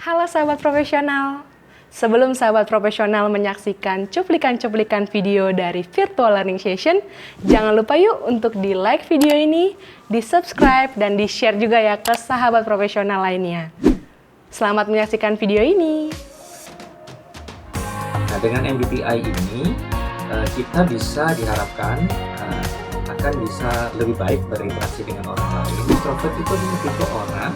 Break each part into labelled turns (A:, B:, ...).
A: Halo sahabat profesional. Sebelum sahabat profesional menyaksikan cuplikan-cuplikan video dari Virtual Learning Session, jangan lupa yuk untuk di-like video ini, di-subscribe, dan di-share juga ya ke sahabat profesional lainnya. Selamat menyaksikan video ini.
B: Nah, dengan MBTI ini, kita bisa diharapkan akan bisa lebih baik berinteraksi dengan orang lain. Introvert itu tipe orang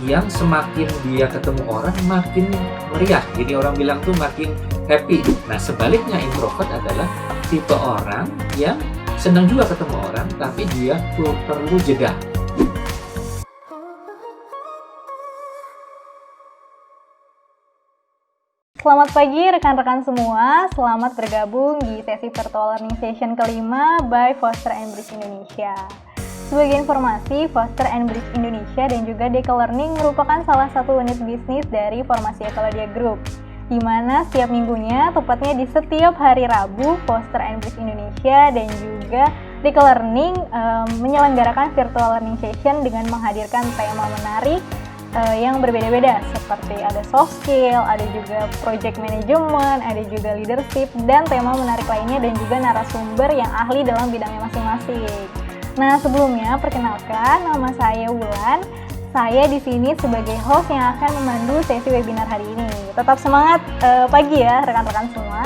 B: yang semakin dia ketemu orang makin meriah, jadi orang bilang tuh makin happy. Nah, sebaliknya introvert adalah tipe orang yang senang juga ketemu orang, tapi dia perlu jeda.
C: Selamat pagi rekan-rekan semua, selamat bergabung di sesi Virtual Learning Session kelima by Foster & Bridge Indonesia. Sebagai informasi, Foster & Bridge Indonesia dan juga Deka Learning merupakan salah satu unit bisnis dari Formasi Ekolodia Group, di mana setiap minggunya, tepatnya di setiap hari Rabu, Foster & Bridge Indonesia dan juga Deka Learning menyelenggarakan Virtual Learning Session dengan menghadirkan tema menarik yang berbeda-beda, seperti ada soft skill, ada juga project management, ada juga leadership, dan tema menarik lainnya dan juga narasumber yang ahli dalam bidangnya masing-masing. Nah, sebelumnya perkenalkan, nama saya Wulan. Saya di sini sebagai host yang akan memandu sesi webinar hari ini. Tetap semangat pagi ya rekan-rekan semua.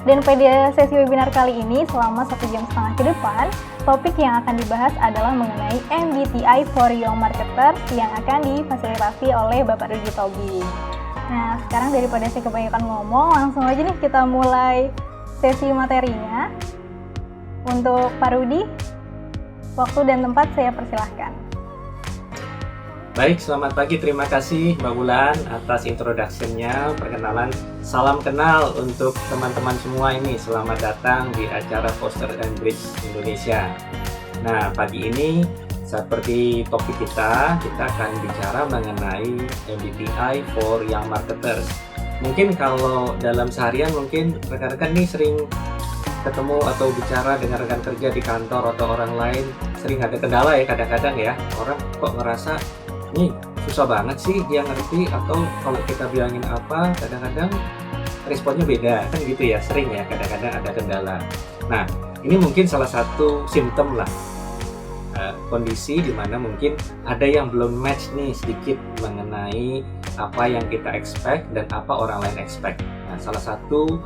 C: Dan pada sesi webinar kali ini selama 1,5 jam ke depan, topik yang akan dibahas adalah mengenai MBTI for Young Marketers yang akan difasilitasi oleh Bapak Rudi Tobing. Nah, sekarang daripada saya kebanyakan ngomong, langsung aja nih kita mulai sesi materinya. Untuk Pak Rudi, waktu dan tempat saya persilahkan.
B: Baik, selamat pagi. Terima kasih Mbak Wulan atas introduction-nya, perkenalan. Salam kenal untuk teman-teman semua ini. Selamat datang di acara Foster & Bridge Indonesia. Nah, pagi ini seperti topik kita akan bicara mengenai MBTI for Young Marketers. Mungkin kalau dalam seharian mungkin rekan-rekan ini sering ketemu atau bicara dengan rekan kerja di kantor atau orang lain, sering ada kendala ya kadang-kadang ya. Orang kok ngerasa ini susah banget sih dia ngerti, atau kalau kita bilangin apa kadang-kadang responnya beda kan gitu ya, sering ya kadang-kadang ada kendala. Nah, ini mungkin salah satu simptom lah, kondisi dimana mungkin ada yang belum match nih sedikit mengenai apa yang kita expect dan apa orang lain expect. Nah, salah satu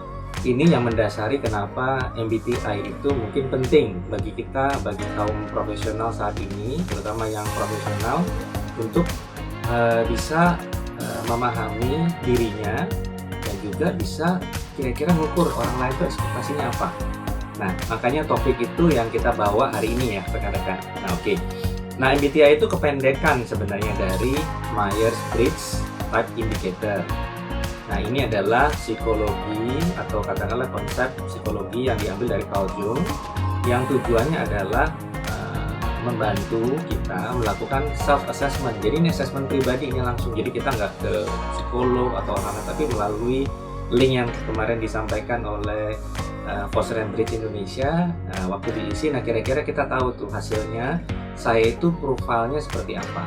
B: ini yang mendasari kenapa MBTI itu mungkin penting bagi kita, bagi kaum profesional saat ini, terutama yang profesional, untuk bisa memahami dirinya dan juga bisa kira-kira mengukur orang lain itu ekspektasinya apa. Nah, makanya topik itu yang kita bawa hari ini ya rekan-rekan. Nah, oke. Nah, MBTI itu kependekan sebenarnya dari Myers-Briggs Type Indicator. Nah, ini adalah psikologi atau katakanlah konsep psikologi yang diambil dari Carl Jung, yang tujuannya adalah membantu kita melakukan self-assessment. Jadi ini assessment pribadi ini langsung, jadi kita nggak ke psikolog atau orang, tapi melalui link yang kemarin disampaikan oleh Foster & Bridge Indonesia. Nah, waktu diisi, nah kira-kira kita tahu tuh hasilnya, saya itu profilnya seperti apa.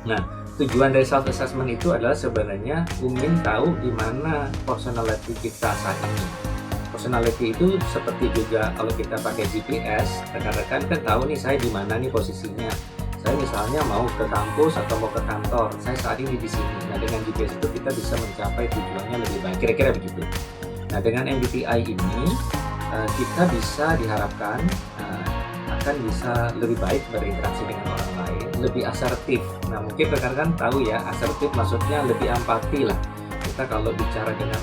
B: Nah, tujuan dari self-assessment itu adalah sebenarnya ingin tahu di mana personality kita saat ini. Personality itu seperti juga kalau kita pakai GPS, rekan-rekan kan tahu nih saya di mana nih posisinya. Saya misalnya mau ke kampus atau mau ke kantor, saya saat ini di sini. Nah, dengan GPS itu kita bisa mencapai tujuannya lebih baik, kira-kira begitu. Nah, dengan MBTI ini kita bisa diharapkan akan bisa lebih baik berinteraksi dengan orang lain, lebih asertif. Nah, mungkin rekan-rekan tahu ya, asertif maksudnya lebih empati lah. Kita kalau bicara dengan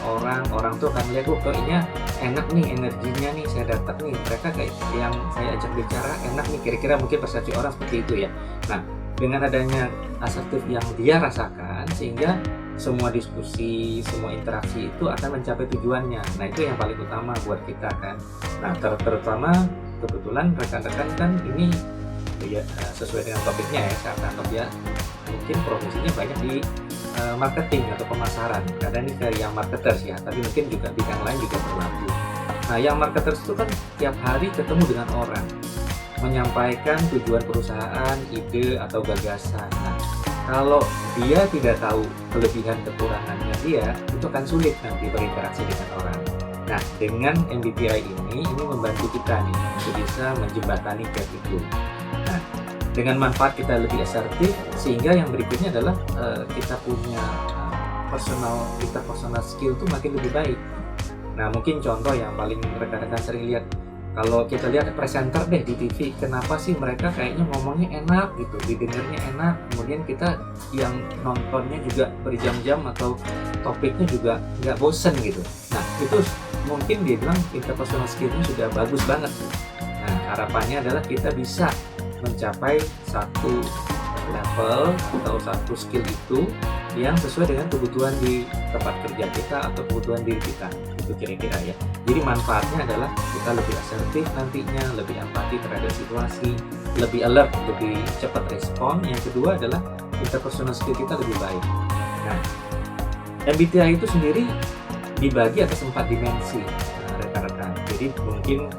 B: orang tuh akan lihat, kayaknya enak nih energinya nih, saya dapat nih, mereka kayak yang saya ajak bicara enak nih, kira-kira mungkin persepsi orang seperti itu ya. Nah, dengan adanya asertif yang dia rasakan, sehingga semua diskusi, semua interaksi itu akan mencapai tujuannya. Nah, itu yang paling utama buat kita kan. Nah, terutama kebetulan rekan-rekan kan ini ya, sesuai dengan topiknya ya, saya anggap ya mungkin profesinya banyak di marketing atau pemasaran, karena ini ke yang marketers ya, tapi mungkin juga bidang lain juga berlaku. Nah, yang marketers itu kan tiap hari ketemu dengan orang, menyampaikan tujuan perusahaan, ide atau gagasan. Nah, Kalau dia tidak tahu kelebihan kekurangannya dia, itu akan sulit nanti berinteraksi dengan orang. Nah, dengan MBTI ini membantu kita nih untuk bisa menjembatani gap itu. Nah, dengan manfaat kita lebih asertif, sehingga yang berikutnya adalah kita punya personal skill itu makin lebih baik. Nah, mungkin contoh yang paling rekan-rekan sering lihat, kalau kita lihat presenter deh di TV, kenapa sih mereka kayaknya ngomongnya enak gitu, didengarnya enak, kemudian kita yang nontonnya juga berjam-jam atau topiknya juga nggak bosen gitu. Nah, itu mungkin dia bilang interpersonal skillnya sudah bagus banget. Nah, harapannya adalah kita bisa mencapai satu level atau satu skill itu yang sesuai dengan kebutuhan di tempat kerja kita atau kebutuhan diri kita, itu kira-kira ya. Jadi manfaatnya adalah kita lebih asertif nantinya, lebih empati terhadap situasi, lebih alert, lebih cepat respon. Yang kedua adalah interpersonal skill kita lebih baik. Nah, MBTI itu sendiri dibagi atas 4 dimensi, rekan-rekan. Jadi mungkin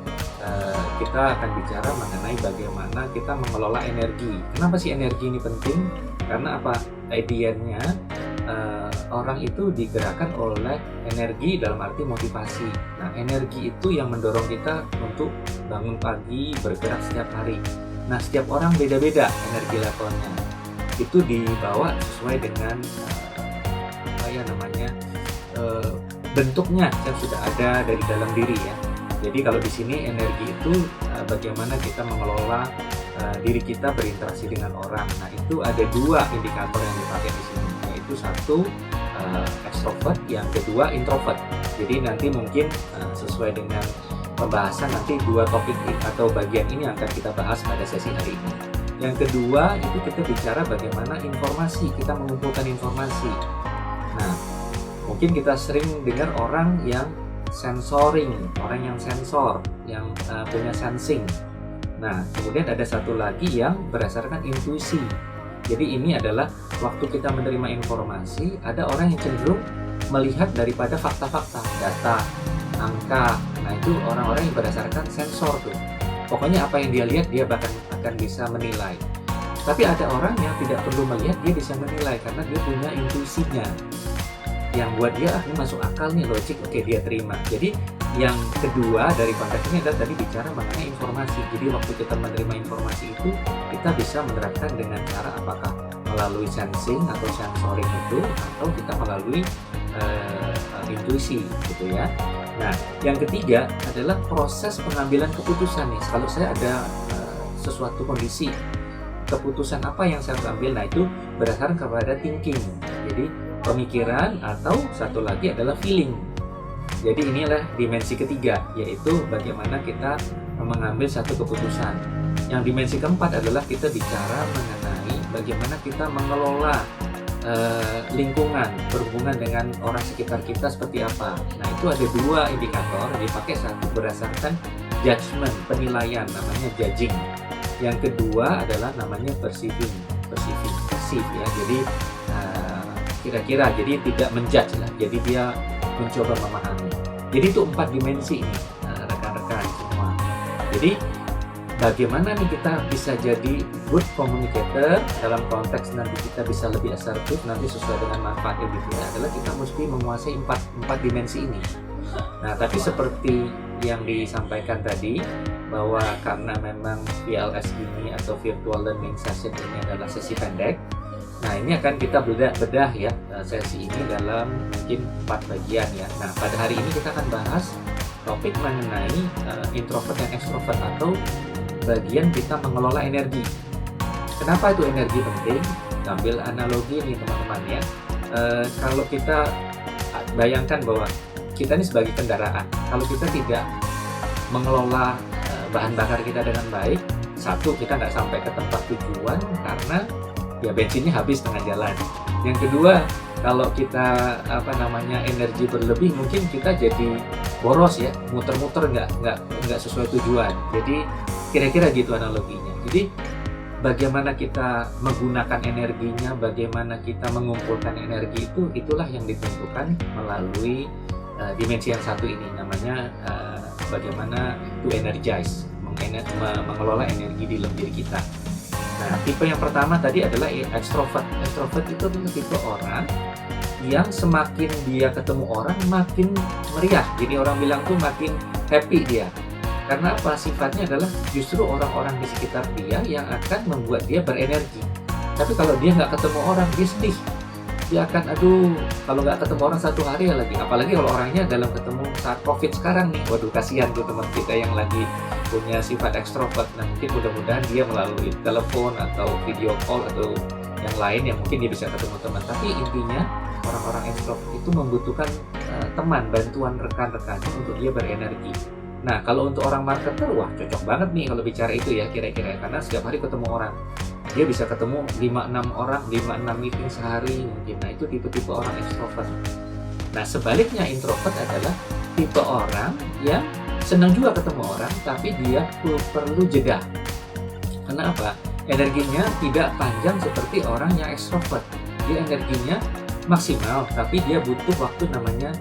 B: kita akan bicara mengenai bagaimana kita mengelola energi. Kenapa sih energi ini penting? Karena apa? Ideanya orang itu digerakkan oleh energi dalam arti motivasi. Nah, energi itu yang mendorong kita untuk bangun pagi, bergerak setiap hari. Nah, setiap orang beda-beda energi levelnya. Itu dibawa sesuai dengan bentuknya yang sudah ada dari dalam diri ya. Jadi kalau di sini energi itu bagaimana kita mengelola diri kita berinteraksi dengan orang. Nah, itu ada 2 indikator yang dipakai di sini, yaitu satu extrovert, yang kedua introvert. Jadi nanti mungkin sesuai dengan pembahasan nanti 2 topik atau bagian ini akan kita bahas pada sesi hari ini. Yang kedua itu kita bicara bagaimana informasi, kita mengumpulkan informasi. Nah, mungkin kita sering dengar orang yang sensoring, orang yang sensor, yang punya sensing. Nah, kemudian ada satu lagi yang berdasarkan intuisi. Jadi ini adalah waktu kita menerima informasi, ada orang yang cenderung melihat daripada fakta-fakta, data, angka. Nah, itu orang-orang yang berdasarkan sensor tuh. Pokoknya apa yang dia lihat, dia bahkan akan bisa menilai. Tapi ada orang yang tidak perlu melihat, dia bisa menilai karena dia punya intuisinya. Yang buat dia, ini masuk akal nih, logik, oke dia terima. Jadi yang kedua dari konteks ini adalah tadi bicara mengenai informasi. Jadi waktu kita menerima informasi itu, kita bisa menerapkan dengan cara apakah melalui sensing atau sensoring itu, atau kita melalui intuisi gitu ya. Nah, yang ketiga adalah proses pengambilan keputusan nih. Kalau saya ada sesuatu kondisi, keputusan apa yang saya ambil, nah itu berdasarkan kepada thinking. Jadi pemikiran, atau satu lagi adalah feeling. Jadi inilah dimensi ketiga, yaitu bagaimana kita mengambil satu keputusan. Yang dimensi keempat adalah kita bicara mengenai bagaimana kita mengelola lingkungan, berhubungan dengan orang sekitar kita seperti apa. Nah, itu ada 2 indikator, dipakai satu berdasarkan judgment, penilaian, namanya judging. Yang kedua adalah namanya perceive ya. Jadi kira-kira, jadi tidak menjudge lah, jadi dia mencoba memahami. Jadi itu 4 dimensi ini, rekan-rekan semua. Jadi bagaimana nih kita bisa jadi good communicator dalam konteks nanti kita bisa lebih asertif, nanti sesuai dengan manfaat MBTI adalah kita mesti menguasai 4 dimensi ini. Nah, tapi seperti yang disampaikan tadi, bahwa karena memang VLS ini atau Virtual Learning Session ini adalah sesi pendek, nah ini akan kita bedah ya sesi ini dalam mungkin 4 bagian ya. Nah, pada hari ini kita akan bahas topik mengenai introvert dan extrovert, atau bagian kita mengelola energi. Kenapa itu energi penting? Ambil analogi nih teman-teman ya. Kalau kita bayangkan bahwa kita ini sebagai kendaraan, kalau kita tidak mengelola bahan bakar kita dengan baik, satu, kita nggak sampai ke tempat tujuan karena ya bensinnya habis tengah jalan. Yang kedua, kalau kita energi berlebih, mungkin kita jadi boros ya, muter-muter nggak sesuai tujuan. Jadi kira-kira gitu analoginya. Jadi bagaimana kita menggunakan energinya, bagaimana kita mengumpulkan energi itu, itulah yang ditentukan melalui dimensi yang satu ini, namanya bagaimana to energize, mengelola energi di dalam diri kita. Nah, tipe yang pertama tadi adalah extrovert. Extrovert itu adalah tipe orang yang semakin dia ketemu orang makin meriah. Jadi orang bilang tuh makin happy dia. Karena apa? Sifatnya adalah justru orang-orang di sekitar dia yang akan membuat dia berenergi. Tapi kalau dia nggak ketemu orang, dia sedih. Dia akan, aduh, kalau nggak ketemu orang satu hari ya lagi. Apalagi kalau orangnya dalam ketemu saat COVID sekarang nih. Waduh, kasihan tuh teman kita yang lagi punya sifat ekstrovert. Nah, mungkin mudah-mudahan dia melalui telepon atau video call atau yang lain yang mungkin dia bisa ketemu teman. Tapi intinya orang-orang ekstrovert itu membutuhkan teman, bantuan rekan-rekannya untuk dia berenergi. Nah, kalau untuk orang marketer, wah cocok banget nih kalau bicara itu ya kira-kira. Karena setiap hari ketemu orang. Dia bisa ketemu 5-6 orang, 5-6 meeting sehari mungkin. Nah, itu tipe-tipe orang ekstrovert. Nah, sebaliknya introvert adalah tipe orang yang senang juga ketemu orang, tapi dia perlu jeda. Kenapa? Energinya tidak panjang seperti orang yang ekstrovert. Dia energinya maksimal, tapi dia butuh waktu namanya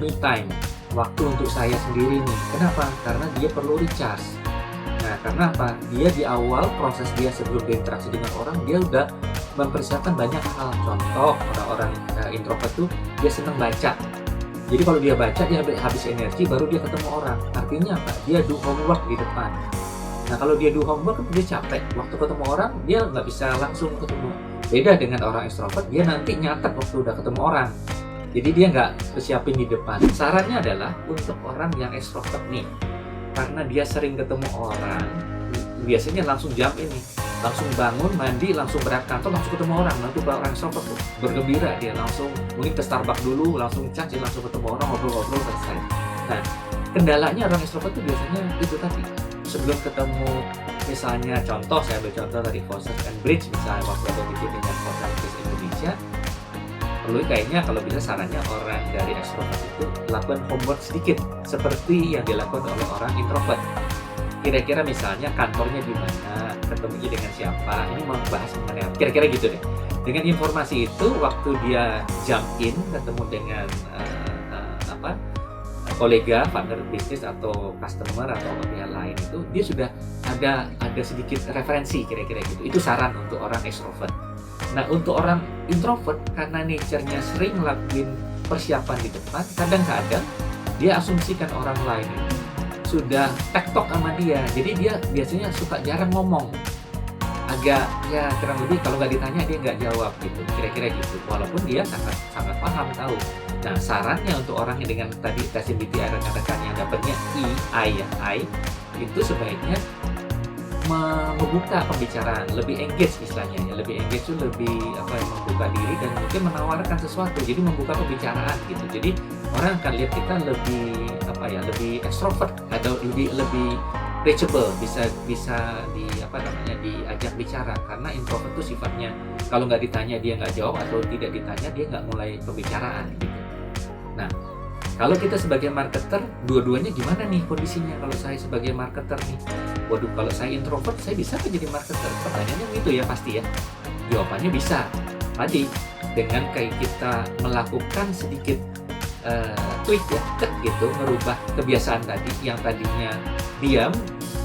B: me time. Waktu untuk saya sendiri nih. Kenapa? Karena dia perlu recharge. Nah, karena apa? Dia di awal proses dia sebelum berinteraksi dengan orang, dia udah mempersiapkan banyak hal. Contoh, orang-orang introvert tuh dia senang baca. Jadi kalau dia baca, dia habis energi, baru dia ketemu orang. Artinya apa? Dia do homework di depan. Nah, kalau dia do homework, dia capek. Waktu ketemu orang, dia nggak bisa langsung ketemu. Beda dengan orang ekstrovert, dia nanti nyatet waktu udah ketemu orang. Jadi dia nggak persiapin di depan. Sarannya adalah untuk orang yang ekstrovert nih, karena dia sering ketemu orang, biasanya langsung jam ini, langsung bangun, mandi, langsung berangkat kantor, langsung ketemu orang. Nanti kalau orang ekstrovert tuh bergembira, dia langsung mungkin ke Starbucks dulu, langsung charge, langsung ketemu orang, ngobrol-ngobrol, selesai. Nah, kendalanya orang ekstrovert tuh biasanya itu tadi, sebelum ketemu, misalnya contoh, saya ambil contoh dari Foster and Bridge, misalnya waktu ada bikin dengan Foster and Bridge Indonesia, perlu kayaknya kalau bisa sarannya orang dari ekstrovert itu lakukan homework sedikit seperti yang dilakukan oleh orang introvert. Kira-kira misalnya kantornya di mana, ketemunya dengan siapa, ini mau bahas mengenai kira-kira gitu deh. Dengan informasi itu waktu dia jump in ketemu dengan kolega, partner bisnis atau customer atau pihak lain, itu dia sudah ada sedikit referensi kira-kira gitu. Itu saran untuk orang ekstrovert. Nah, untuk orang introvert, karena nature-nya sering ngelakuin persiapan di depan, kadang-kadang dia asumsikan orang lain itu sudah tektok sama dia. Jadi dia biasanya suka jarang ngomong. Agak, ya kurang lebih kalau nggak ditanya dia nggak jawab gitu, kira-kira gitu. Walaupun dia sangat paham, tahu. Nah, sarannya untuk orang yang dengan tadi tes MBTI rekan-rekan yang dapatnya I, itu sebaiknya membuka pembicaraan, lebih engage istilahnya ya, lebih engage itu lebih membuka diri dan mungkin menawarkan sesuatu, jadi membuka pembicaraan gitu. Jadi orang akan lihat kita lebih lebih extrovert atau lebih reachable, bisa diajak bicara. Karena introvert itu sifatnya kalau nggak ditanya dia nggak jawab, atau tidak ditanya dia nggak mulai pembicaraan gitu. Nah, kalau kita sebagai marketer, dua-duanya gimana nih kondisinya? Kalau saya sebagai marketer nih, waduh, kalau saya introvert, saya bisa nggak jadi marketer? Pertanyaannya gitu ya pasti ya. Jawabannya bisa. Tadi dengan kayak kita melakukan sedikit tweak ya, gitu, merubah kebiasaan tadi yang tadinya diam,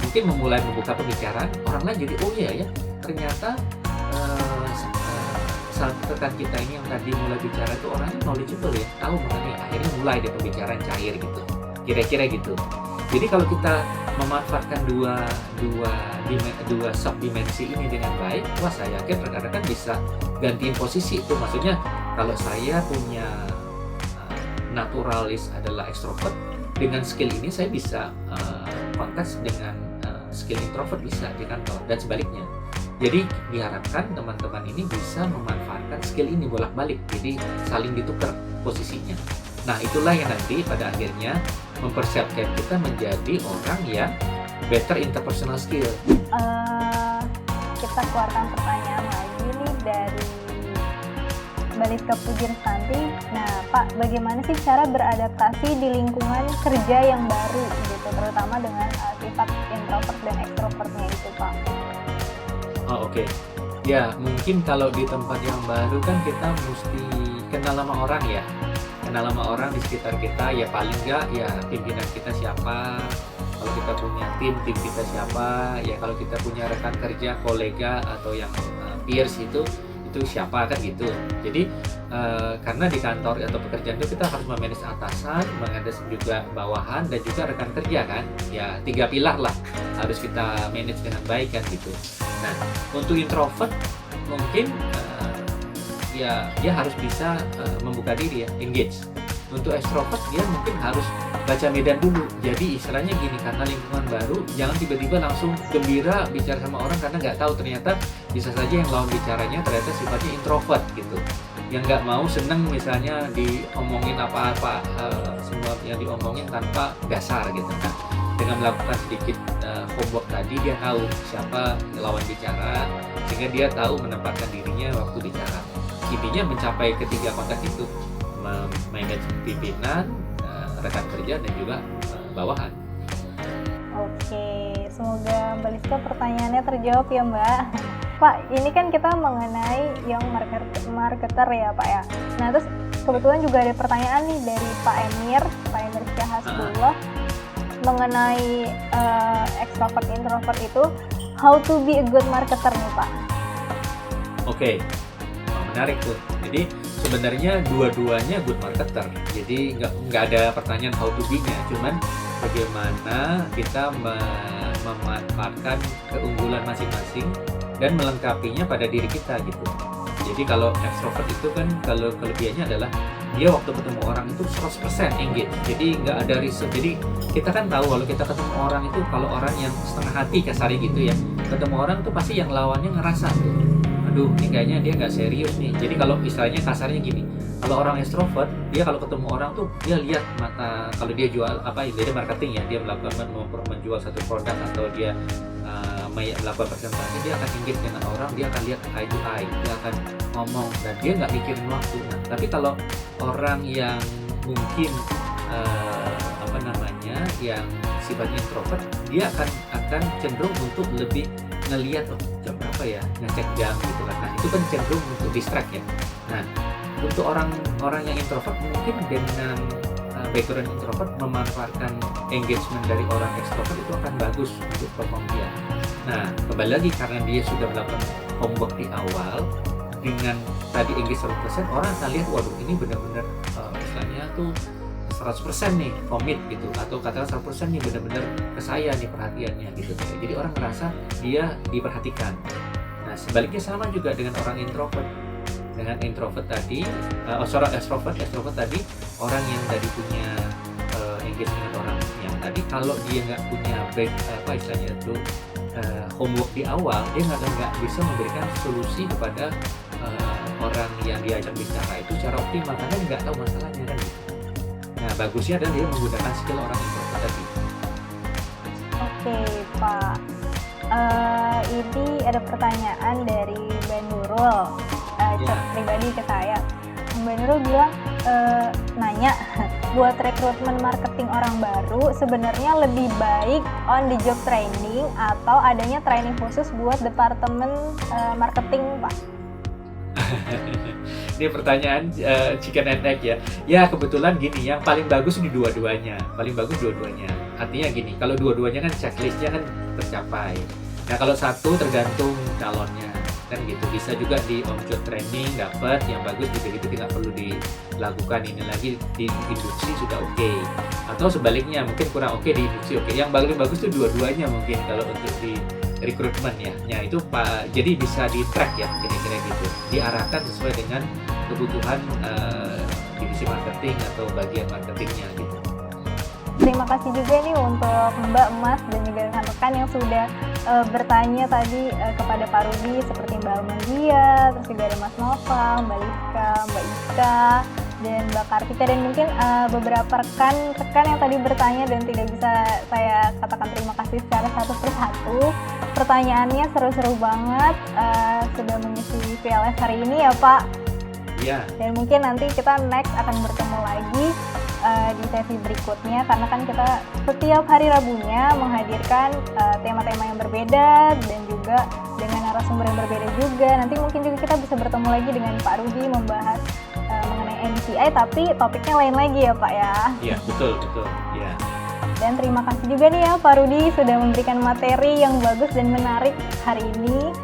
B: mungkin memulai membuka pembicaraan, orang lain jadi oh iya ya, ternyata rekan kita ini yang tadi mulai bicara itu orangnya knowledgeable ya, tahu mengenai, akhirnya mulai deh pembicaraan cair gitu, kira-kira gitu. Jadi kalau kita memanfaatkan dua subdimensi ini dengan baik, wah saya yakin rekan-rekan bisa gantiin posisi itu. Maksudnya kalau saya punya naturalis adalah ekstrovert, dengan skill ini saya bisa kontes dengan skill introvert bisa di kantor, dan sebaliknya. Jadi diharapkan teman-teman ini bisa memanfaatkan skill ini bolak-balik, jadi saling ditukar posisinya. Nah, itulah yang nanti pada akhirnya mempersiapkan kita menjadi orang yang better interpersonal skill.
C: Kita keluarkan pertanyaan lagi nih dari Baliska Pujirsanti. Nah, Pak, bagaimana sih cara beradaptasi di lingkungan kerja yang baru gitu, terutama dengan sifat introvert dan extrovertnya itu, Pak?
B: Oh, oke. Ya, mungkin kalau di tempat yang baru kan kita mesti kenal sama orang ya. Kenal sama orang di sekitar kita, ya paling nggak ya pimpinan kita siapa, Kalau kita punya tim kita siapa, ya kalau kita punya rekan kerja, kolega atau yang peers itu siapa kan gitu. Jadi karena di kantor atau pekerjaan itu kita harus memanage atasan, memanage juga bawahan dan juga rekan kerja kan. Ya 3 pilar lah harus kita manage dengan baik kan gitu. Nah untuk introvert mungkin ya dia harus bisa membuka diri ya, engage. Untuk extrovert dia mungkin harus baca medan dulu. Jadi istilahnya gini, karena lingkungan baru, jangan tiba-tiba langsung gembira bicara sama orang karena nggak tahu ternyata bisa saja yang lawan bicaranya ternyata sifatnya introvert gitu. Yang nggak mau seneng misalnya diomongin apa-apa, semua yang diomongin tanpa dasar gitu. Nah, dengan melakukan sedikit homework tadi dia tahu siapa lawan bicara sehingga dia tahu menempatkan dirinya waktu bicara. Intinya mencapai ketiga kontak itu, manage pimpinan, rekan kerja dan juga bawahan.
C: Oke, semoga Mbak Liska pertanyaannya terjawab ya Mbak. Pak, ini kan kita mengenai yang marketer ya Pak ya. Nah terus kebetulan juga ada pertanyaan nih dari Pak Emir Syahasbullah mengenai extrovert introvert itu, how to be a good marketer nih Pak.
B: Oke, menarik tuh. Jadi sebenarnya dua-duanya good marketer. Jadi nggak ada pertanyaan how to be-nya, cuman bagaimana kita memanfaatkan keunggulan masing-masing dan melengkapinya pada diri kita gitu. Jadi kalau extrovert itu kan kalau kelebihannya adalah dia waktu ketemu orang itu 100% engage. Jadi nggak ada riset. Jadi kita kan tahu kalau kita ketemu orang itu, kalau orang yang setengah hati kasarnya gitu ya, ketemu orang tuh pasti yang lawannya ngerasa tuh, aduh ini kayaknya dia nggak serius nih. Jadi kalau istilahnya kasarnya gini, kalau orang extrovert dia kalau ketemu orang tuh dia lihat mata, kalau dia jual apa, dia marketing ya, dia melakukan menjual satu produk atau dia melakukan presentasi, dia akan engage dengan orang, dia akan lihat eye to eye, dia akan ngomong dan dia nggak mikirin waktu. Nah, tapi kalau orang yang mungkin yang sifatnya introvert, dia akan cenderung untuk lebih ngelihat jam berapa ya, ngecek jam gitu kan. Nah itu kan cenderung untuk distract ya. Nah untuk orang yang introvert mungkin dengan background introvert memanfaatkan engagement dari orang extrovert itu akan bagus untuk perform dia. Nah kembali lagi karena dia sudah melakukan homework di awal, dengan tadi engage 100%, orang akan lihat waduh ini benar-benar istilahnya tuh 100% nih komit gitu, atau katakan 100% nih benar-benar ke saya nih perhatiannya gitu. Jadi orang merasa dia diperhatikan. Nah sebaliknya sama juga dengan orang introvert. Dengan introvert tadi, extrovert tadi, orang yang tadi punya engage dengan orang yang tadi, kalau dia nggak punya istilahnya itu homework di awal, dia nggak bisa memberikan solusi kepada orang yang diajak bicara itu secara optimal karena nggak tahu masalahnya kan gitu. Nah bagusnya adalah dia menggunakan skill orang introvert tadi.
C: Oke Pak, ini ada pertanyaan dari Mbak Nurul, chat pribadi ke saya. Mbak Nurul bilang, nanya, buat rekrutmen marketing orang baru sebenarnya lebih baik on the job training atau adanya training khusus buat departemen marketing Pak?
B: Ini pertanyaan chicken and egg ya. Ya kebetulan gini, yang paling bagus di dua-duanya. Artinya gini, kalau dua-duanya kan checklistnya kan tercapai. Nah kalau satu tergantung calonnya kan gitu. Bisa juga di on job training dapat yang bagus juga gitu, tidak perlu dilakukan ini lagi di induksi sudah oke. Atau sebaliknya mungkin kurang oke di induksi oke. Yang paling bagus itu dua-duanya mungkin kalau untuk di rekrutmen ya. Nah itu Pak, jadi bisa di track ya kira-kira gitu, diarahkan sesuai dengan kebutuhan divisi marketing atau bagian marketingnya gitu.
C: Terima kasih juga nih untuk Mbak, Mas, dan juga rekan-rekan yang sudah bertanya tadi kepada Pak Rudi, seperti Mbak Almandia, terus juga ada Mas Nova, Mbak Liska, Mbak Ika, dan Mbak Kartika, dan mungkin beberapa rekan yang tadi bertanya dan tidak bisa saya katakan terima kasih secara satu persatu. Pertanyaannya seru-seru banget, sudah mengisi VLS hari ini ya Pak.
B: Iya.
C: Dan mungkin nanti kita next akan bertemu lagi di sesi berikutnya, karena kan kita setiap hari Rabunya menghadirkan tema-tema yang berbeda dan juga dengan narasumber yang berbeda juga. Nanti mungkin juga kita bisa bertemu lagi dengan Pak Rudi membahas mengenai MBTI, tapi topiknya lain lagi ya Pak ya.
B: Iya betul ya.
C: Dan terima kasih juga nih ya Pak Rudi sudah memberikan materi yang bagus dan menarik hari ini.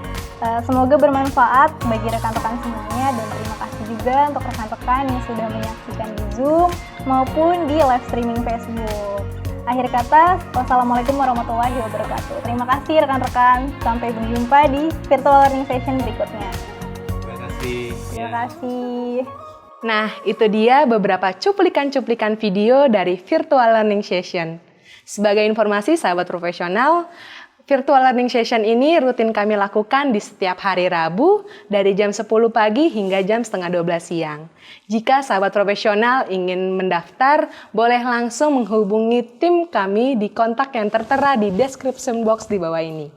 C: Semoga bermanfaat bagi rekan-rekan semuanya, dan terima kasih juga untuk rekan-rekan yang sudah menyaksikan di Zoom maupun di live streaming Facebook. Akhir kata, wassalamualaikum warahmatullahi wabarakatuh. Terima kasih rekan-rekan, sampai berjumpa di virtual learning session berikutnya.
B: Terima kasih.
C: Terima kasih.
A: Nah, itu dia beberapa cuplikan-cuplikan video dari virtual learning session. Sebagai informasi sahabat profesional, virtual learning session ini rutin kami lakukan di setiap hari Rabu dari jam 10 pagi hingga jam setengah 12 siang. Jika sahabat profesional ingin mendaftar, boleh langsung menghubungi tim kami di kontak yang tertera di description box di bawah ini.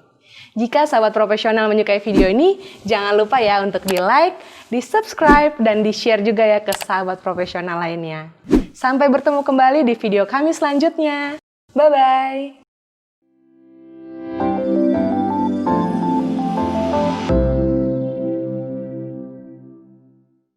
A: Jika sahabat profesional menyukai video ini, jangan lupa ya untuk di-like, di-subscribe, dan di-share juga ya ke sahabat profesional lainnya. Sampai bertemu kembali di video kami selanjutnya. Bye-bye!